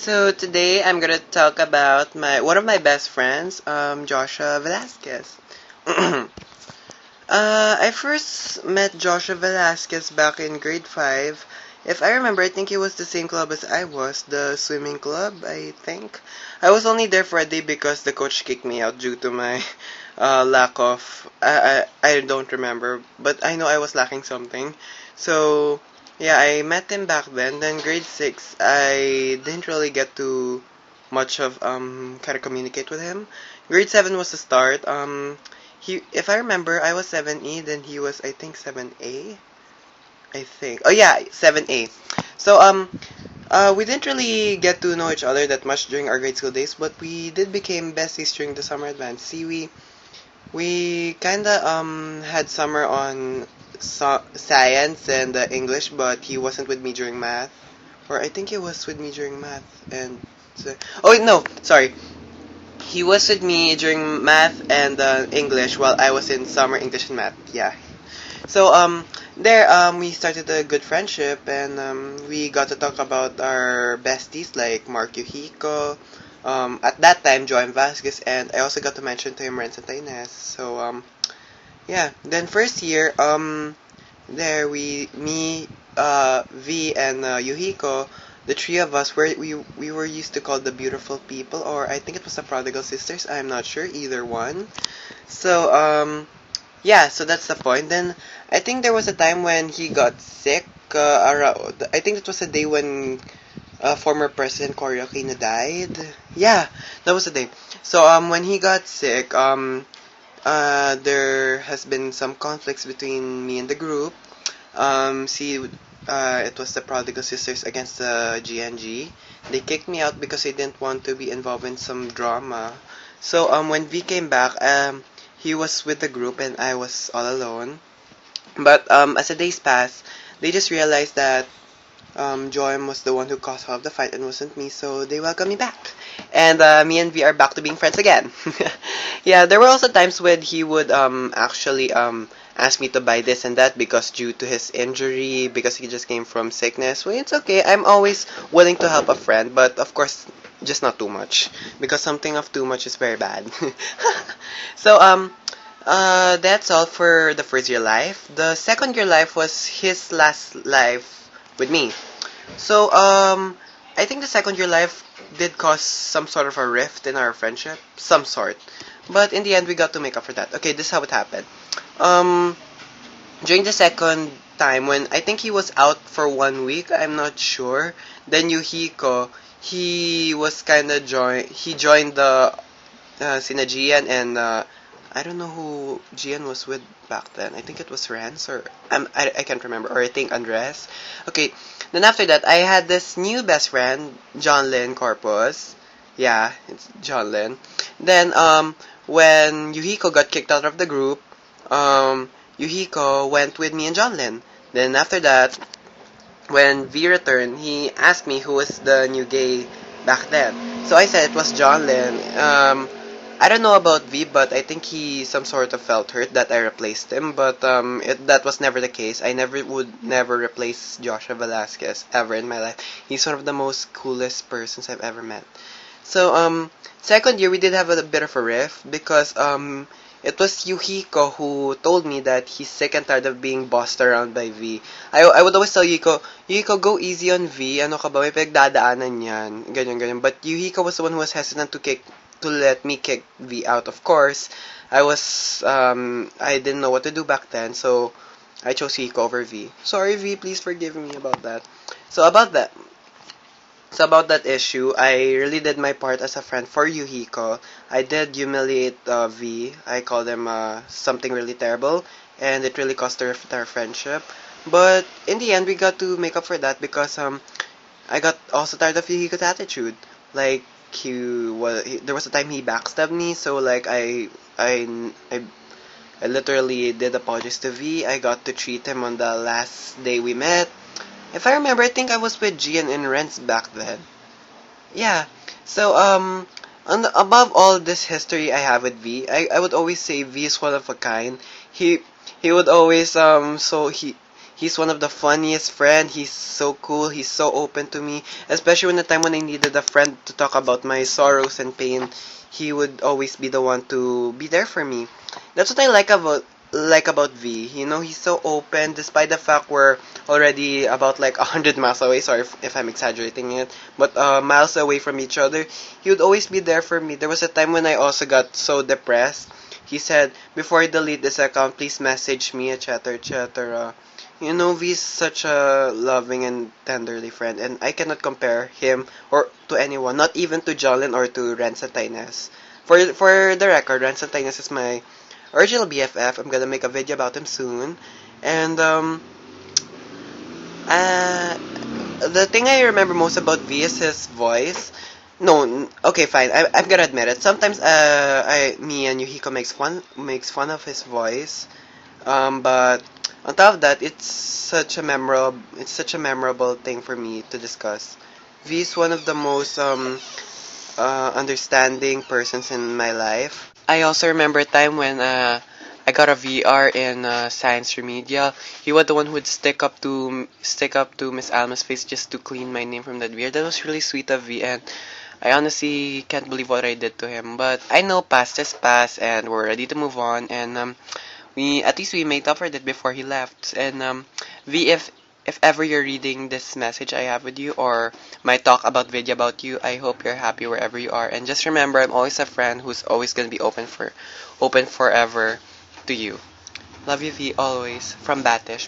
So today I'm gonna talk about my one of my best friends, Joshua Velasquez. I first met Joshua Velasquez back in grade 5. If I remember, I think he was the same club as I was, the swimming club, I think. I was only there for a day because the coach kicked me out due to my lack of. I don't remember, but I know I was lacking something. So, yeah, I met him back then. Then grade 6, I didn't really get to much of kind of communicate with him. Grade 7 was the start. If I remember, I was 7E, then he was, I think, 7A. I think. Oh yeah, 7A. So we didn't really get to know each other that much during our grade school days, but we did became besties during the summer advance. See, we kinda had summer on science and English, but he wasn't with me during math, or I think he was with me during math and. Oh no, sorry. He was with me during math and English while I was in summer English and math. Yeah. So there we started a good friendship and we got to talk about our besties like Mark Yuhiko, at that time Joan Vasquez, and I also got to mention to him Ren Santa Ines. So yeah. Then first year there V and Yuhiko, the three of us we were used to call the beautiful people, or I think it was the prodigal sisters. I'm not sure, either one. So yeah, so that's the point. Then I think there was a time when he got sick. Around, I think it was a day when former President Cory Aquino died. Yeah, that was the day. So when he got sick, there has been some conflicts between me and the group. See, it was the Prodigal Sisters against the GNG. They kicked me out because they didn't want to be involved in some drama. So when V came back, he was with the group and I was all alone. But as the days passed, they just realized that Joem was the one who caused all of the fight and wasn't me, so they welcomed me back. And me and V are back to being friends again. Yeah, there were also times when he would actually ask me to buy this and that because due to his injury, because he just came from sickness. Well, it's okay. I'm always willing to help a friend, but of course, just not too much because something of too much is very bad. So that's all for the first year life. The second year life was his last life with me. So, I think the second year life did cause some sort of a rift in our friendship. Some sort. But in the end, we got to make up for that. Okay, this is how it happened. Um, During the second time, when I think he was out for 1 week, I'm not sure. Then Yuhiko, he was kind of he joined the Sina Gian and I don't know who Gian was with back then. I think it was Rance or I can't remember, or I think Andres. Okay, then after that I had this new best friend, John Lynn Corpus. Yeah, it's John Lynn. Then when Yuhiko got kicked out of the group, Yuhiko went with me and John Lynn. Then after that, when V returned, he asked me who was the new gay back then. So I said it was John Lynn. I don't know about V, but I think he some sort of felt hurt that I replaced him. But that was never the case. I never replace Joshua Velasquez ever in my life. He's one of the most coolest persons I've ever met. So second year we did have a bit of a rift because it was Yuhiko who told me that he's sick and tired of being bossed around by V. I would always tell Yuhiko, go easy on V. Ano ka ba? May pinagdadaanan yan. Ganyan, ganyan. But Yuhiko was the one who was hesitant to let me kick V out. Of course, I didn't know what to do back then, so I chose Yuhiko over V. Sorry, V, please forgive me about that. So about that, so about that issue, I really did my part as a friend for Yuhiko. I did humiliate V. I called him something really terrible, and it really cost our friendship. But in the end, we got to make up for that because I got also tired of Yuhiko's attitude. Like there was a time he backstabbed me, so like I literally did apologize to V. I got to treat him on the last day we met. If I remember, I think I was with Gian and Renz back then. Yeah. So, above all this history I have with V, I would always say V is one of a kind. He would always, so he He's one of the funniest friend. He's so cool. He's so open to me, especially when the time when I needed a friend to talk about my sorrows and pain. He would always be the one to be there for me. That's what I like about V. You know, he's so open despite the fact we're already about like 100 miles away. Sorry if I'm exaggerating it, but miles away from each other. He would always be there for me. There was a time when I also got so depressed. He said, before I delete this account, please message me, etc., etc. You know, V's such a loving and tenderly friend, and I cannot compare him or to anyone, not even to Jolin or to Ransantines. For the record, Ransantines is my original BFF. I'm gonna make a video about him soon. And uh, the thing I remember most about V is his voice. No, okay, fine. I'm gonna admit it. Sometimes me and Yuhiko makes fun of his voice. But on top of that, it's such a memorable thing for me to discuss. V is one of the most understanding persons in my life. I also remember a time when I got a VR in science remedial. He was the one who would stick up to Miss Alma's face just to clean my name from that VR. That was really sweet of V, and I honestly can't believe what I did to him. But I know past is past, and we're ready to move on. And we made up for that before he left. And V, if ever you're reading this message I have with you, or my talk about video about you, I hope you're happy wherever you are. And just remember, I'm always a friend who's always gonna be open forever to you. Love you, V, always. From Batish.